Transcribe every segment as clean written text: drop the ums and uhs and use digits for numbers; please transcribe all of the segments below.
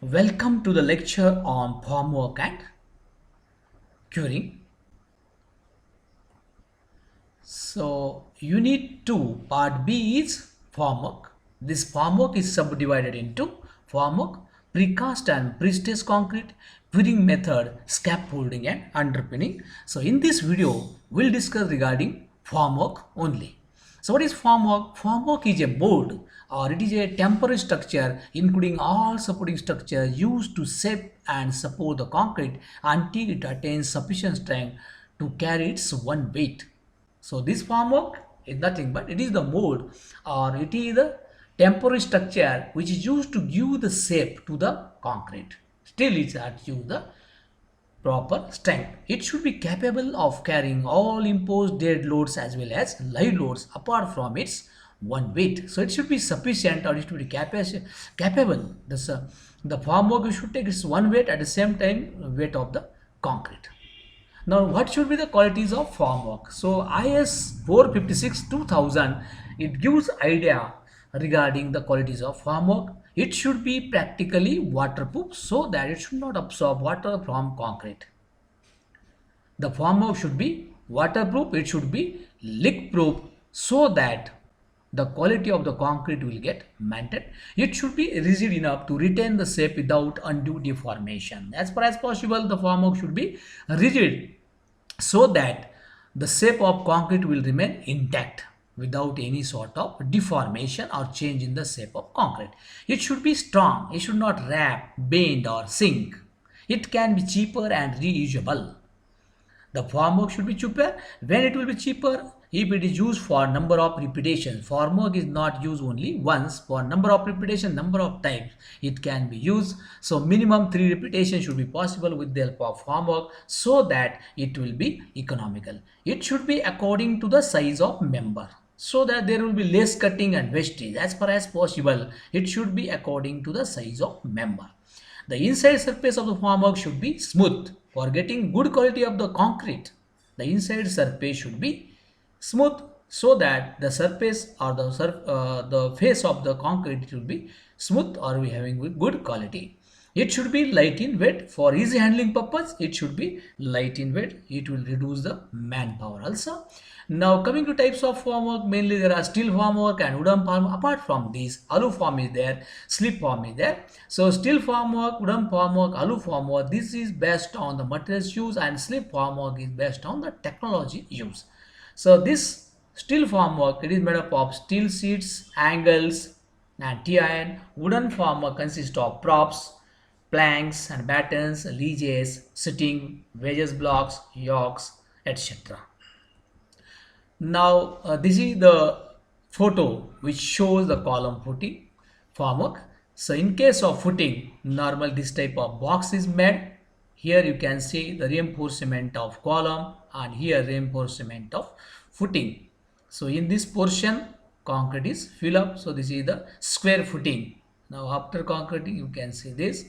Welcome to the lecture on formwork and curing. So, Unit 2, Part B is formwork. This formwork is subdivided into formwork, precast and pre-stress concrete, curing method, scaffolding and underpinning. So, in this video, we'll discuss regarding formwork only. So what is formwork? Formwork is a board or it is a temporary structure including all supporting structure used to shape and support the concrete until it attains sufficient strength to carry its one weight. So this formwork is nothing but it is the mold or it is the temporary structure which is used to give the shape to the concrete. Still it has used the proper strength. It should be capable of carrying all imposed dead loads as well as live loads apart from its one weight. So it should be sufficient or it should be capable. The formwork should take its one weight at the same time weight of the concrete. Now, what should be the qualities of formwork? So, IS 456 2000 it gives idea regarding the qualities of formwork. It should be practically waterproof so that it should not absorb water from concrete. The formwork should be waterproof. It should be leak proof so that the quality of the concrete will get maintained. It should be rigid enough to retain the shape without undue deformation. As far as possible, the formwork should be rigid so that the shape of concrete will remain intact without any sort of deformation or change in the shape of concrete. It should be strong. It should not wrap, bend or sink. It can be cheaper and reusable. The formwork should be cheaper. When it will be cheaper? If it is used for number of repetitions. Formwork is not used only once. For number of repetition, number of times it can be used. So minimum 3 repetitions should be possible with the help of formwork so that it will be economical. It should be according to the size of member so that there will be less cutting and wastage. As far as possible, it should be according to the size of member. The inside surface of the formwork should be smooth. For getting good quality of the concrete, the inside surface should be smooth so that the surface or the face of the concrete should be smooth or we having good quality. It should be light in weight. For easy handling purpose, it should be light in weight. It will reduce the manpower also. Now coming to types of formwork, mainly there are steel formwork and wooden formwork. Apart from these, alu form is there, slip form is there. So steel formwork, wooden formwork, alu formwork, this is based on the materials used and slip formwork is based on the technology used. So this steel formwork, it is made up of steel sheets, angles and T-iron. Wooden formwork consists of props, planks and battens, ledges, sitting, wedges blocks, yokes, etc. Now this is the photo which shows the column footing formwork. So in case of footing, normal this type of box is made. Here you can see the reinforcement of column and here reinforcement of footing. So in this portion concrete is fill up. So this is the square footing. Now after concreting you can see this.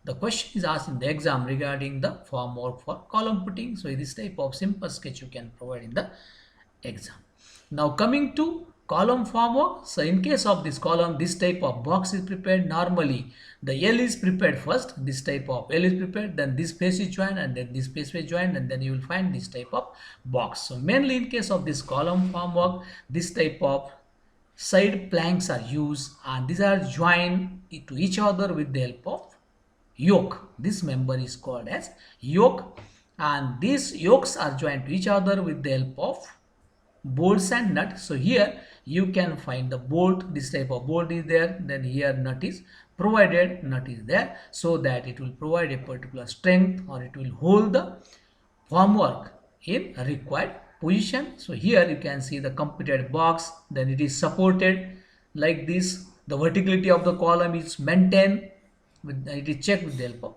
The question is asked in the exam regarding the formwork for column footing. So this type of simple sketch you can provide in the exam. Now coming to column formwork. So in case of this column, this type of box is prepared. Normally the L is prepared first. This type of L is prepared, then this face is joined and then this face is joined and then you will find this type of box. So mainly in case of this column formwork, this type of side planks are used and these are joined to each other with the help of yoke. This member is called as yoke and these yokes are joined to each other with the help of bolts and nut. So here you can find the bolt. This type of bolt is there, then here nut is provided, nut is there so that it will provide a particular strength or it will hold the formwork in required position. So here you can see the completed box, then it is supported like this. The verticality of the column is maintained with it is checked with the help of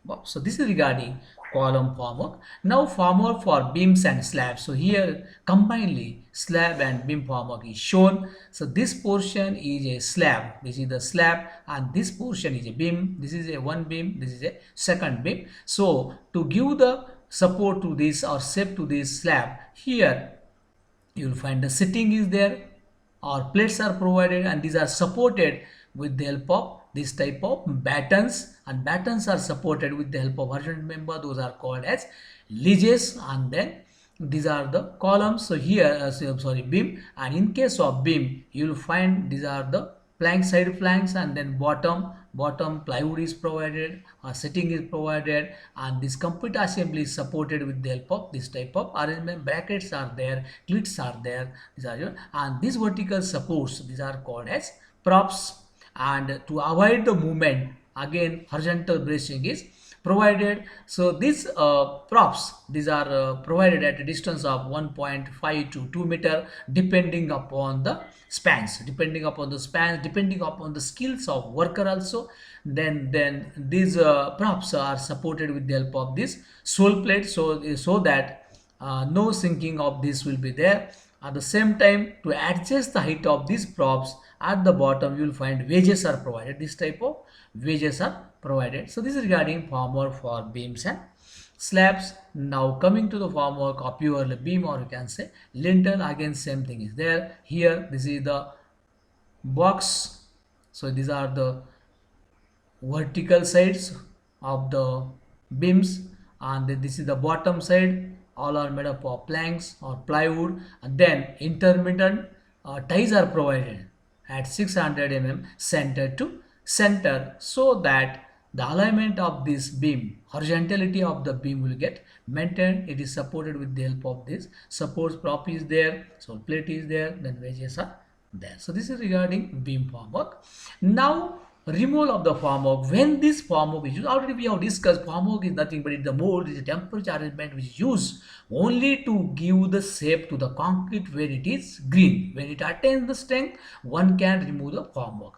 box. So this is regarding column formwork. Now formwork for beams and slabs. So here combinedly slab and beam formwork is shown. So this portion is a slab. This is the slab and this portion is a beam. This is a one beam. This is a second beam. So to give the support to this or shape to this slab, here you will find the sitting is there or plates are provided and these are supported with the help of this type of battens, and battens are supported with the help of horizontal member. Those are called as ledges, and then these are the columns. So here sorry, beam, and in case of beam you will find these are the plank, side planks, and then bottom plywood is provided, setting is provided, and this complete assembly is supported with the help of this type of arrangement. Brackets are there, clits are there, these are your, and these vertical supports, these are called as props. And to avoid the movement, again horizontal bracing is provided. So these props, these are provided at a distance of 1.5 to 2 meter, depending upon the spans, depending upon the skills of worker also. Then these props are supported with the help of this sole plate, so that no sinking of this will be there. At the same time, to adjust the height of these props, at the bottom you will find wedges are provided. This type of wedges are provided. So this is regarding formwork for beams and slabs. Now coming to the formwork of pure beam, or you can say lintel, again same thing is there. Here this is the box. So these are the vertical sides of the beams, and then this is the bottom side. All are made up of planks or plywood, and then intermittent ties are provided at 600 mm center to center, so that the alignment of this beam, horizontality of the beam will get maintained. It is supported with the help of this supports. Prop is there, so plate is there, then wedges are there. So this is regarding beam formwork. Now removal of the formwork. When this formwork is used, already we have discussed, formwork is nothing but the mold is a temperature arrangement which is used only to give the shape to the concrete when it is green. When it attains the strength, one can remove the formwork.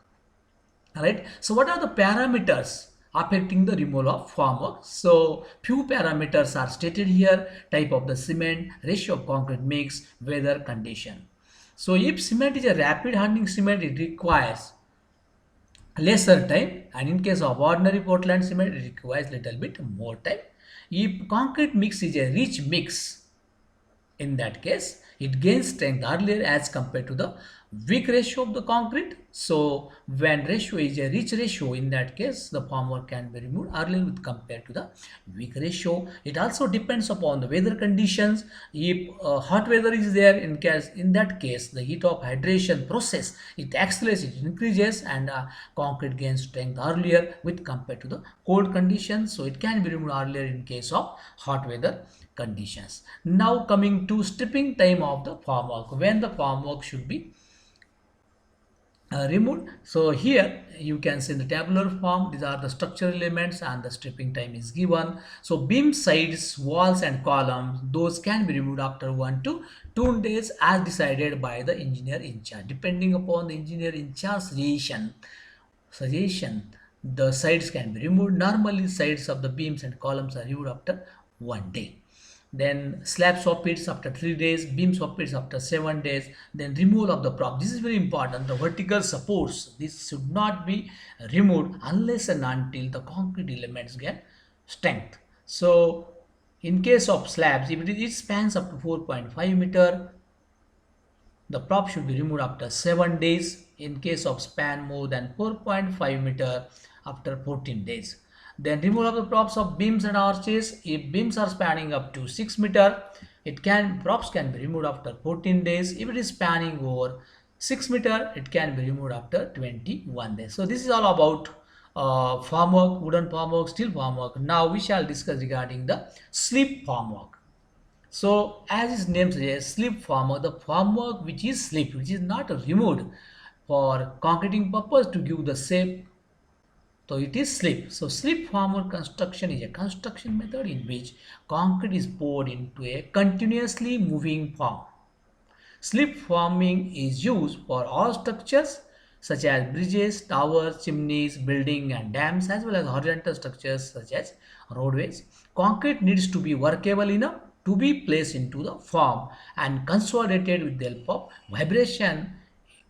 Alright, so what are the parameters affecting the removal of formwork? So few parameters are stated here: type of the cement, ratio of concrete mix, weather condition. So if cement is a rapid hardening cement, it requires lesser time, and in case of ordinary Portland cement, it requires little bit more time. If concrete mix is a rich mix, in that case it gains strength earlier as compared to the weak ratio of the concrete. So when ratio is a rich ratio, in that case the formwork can be removed earlier with compared to the weak ratio. It also depends upon the weather conditions. If hot weather is there, in that case the heat of hydration process, it accelerates, it increases, and concrete gains strength earlier with compared to the cold conditions. So it can be removed earlier in case of hot weather conditions. Now coming to stripping time of the formwork, when the formwork should be removed. So here you can see in the tabular form, these are the structural elements and the stripping time is given. So beam sides, walls and columns, those can be removed after 1 to 2 days as decided by the engineer in charge. Depending upon the engineer in charge suggestion, the sides can be removed. Normally sides of the beams and columns are removed after 1 day. Then slab soffits after 3 days, beam soffits after 7 days. Then removal of the prop. This is very important. The vertical supports, this should not be removed unless and until the concrete elements get strength. So in case of slabs, if it spans up to 4.5 meter, the prop should be removed after 7 days. In case of span more than 4.5 meter, after 14 days. Then removal of the props of beams and arches. If beams are spanning up to 6 meter, props can be removed after 14 days. If it is spanning over 6 meter, it can be removed after 21 days. So this is all about formwork, wooden formwork, steel formwork. Now we shall discuss regarding the slip formwork. So as its name suggests, slip formwork, the formwork which is slip, which is not removed for concreting purpose to give the shape, so it is slip. So slip formwork construction is a construction method in which concrete is poured into a continuously moving form. Slip forming is used for all structures such as bridges, towers, chimneys, building and dams, as well as horizontal structures such as roadways. Concrete needs to be workable enough to be placed into the form and consolidated with the help of vibration,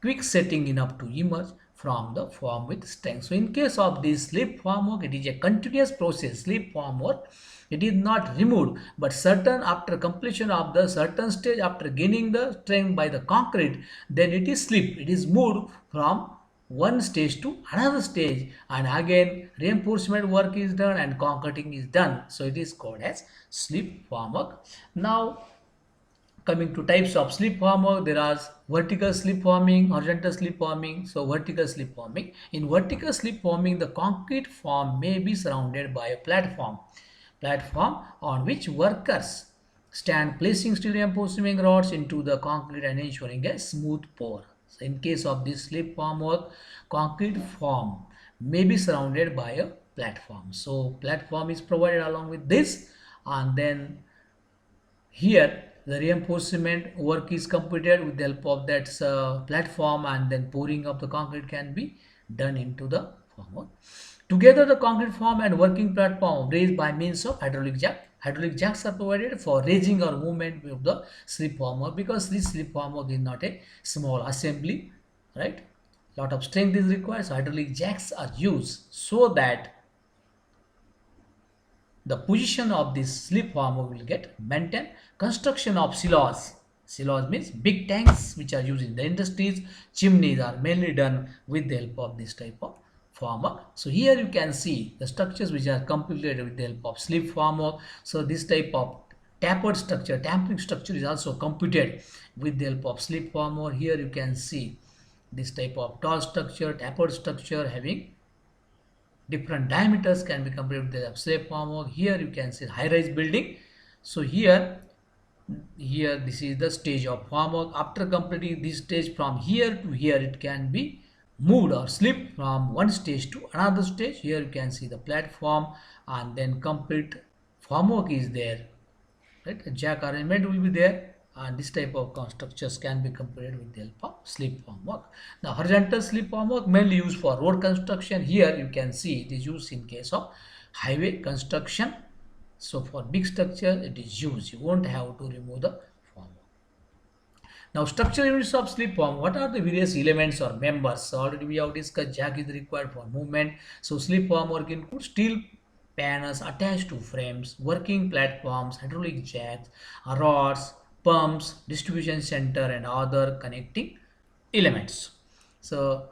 quick setting enough to emerge from the form with strength. So in case of this slip formwork, it is a continuous process. Slip formwork, it is not removed, but after completion of the certain stage, after gaining the strength by the concrete, then it is slip. It is moved from one stage to another stage, and again reinforcement work is done and concreting is done. So it is called as slip formwork. Now coming to types of slip formwork, there are vertical slip forming, horizontal slip forming. So vertical slip forming, in vertical slip forming, the concrete form may be surrounded by a platform on which workers stand, placing steel reinforcing rods into the concrete and ensuring a smooth pour. So in case of this slip formwork, concrete form may be surrounded by a platform. So platform is provided along with this, and then here the reinforcement work is completed with the help of that platform, and then pouring of the concrete can be done into the formwork. Together the concrete form and working platform raised by means of hydraulic jack. Hydraulic jacks are provided for raising or movement of the slip formwork, because this slip formwork is not a small assembly, right? Lot of strength is required, so hydraulic jacks are used so that the position of this slip formwork will get maintained. Construction of silos. Silos means big tanks which are used in the industries. Chimneys are mainly done with the help of this type of formwork. So here you can see the structures which are completed with the help of slip formwork. So this type of tampering structure is also computed with the help of slip formwork. Here you can see this type of tall structure, tapered structure having different diameters can be compared with the slip formwork. Here you can see high-rise building. So here this is the stage of formwork. After completing this stage, from here to here, it can be moved or slipped from one stage to another stage. Here you can see the platform, and then complete formwork is there, right? A jack arrangement will be there, and this type of structures can be completed with the help of slip formwork. Now horizontal slip formwork mainly used for road construction. Here you can see it is used in case of highway construction. So for big structure it is used, you won't have to remove the formwork. Now structural units of slip form, what are the various elements or members? So already we have discussed jack is required for movement. So slip formwork includes steel panels attached to frames, working platforms, hydraulic jacks, rods, pumps, distribution center, and other connecting elements. So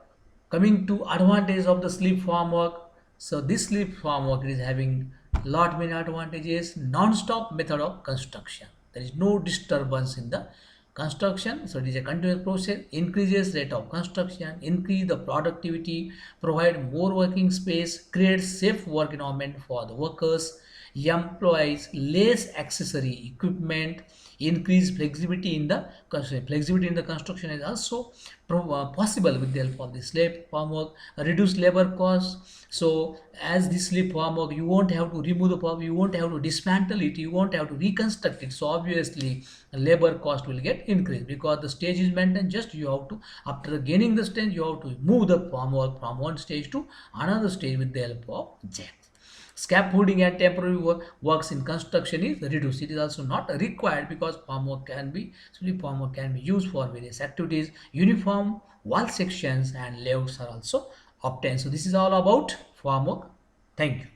coming to advantage of the slip formwork, so this slip formwork is having lot many advantages. Non-stop method of construction, there is no disturbance in the construction, so it is a continuous process. Increases rate of construction, increase the productivity, provide more working space, creates safe work environment for the workers, employs less accessory equipment, increase flexibility in the construction. Flexibility in the construction is also possible with the help of the slip formwork. Reduce labor costs. So as the slip formwork, you won't have to remove the form, you won't have to dismantle it, you won't have to reconstruct it. So obviously labor cost will get increased, because the stage is maintained. Just you have to, after gaining the strength, you have to move the formwork from one stage to another stage with the help of jack. Scaffolding and temporary works in construction is reduced. It is also not required, because formwork can be used for various activities. Uniform wall sections and layouts are also obtained. So this is all about formwork. Thank you.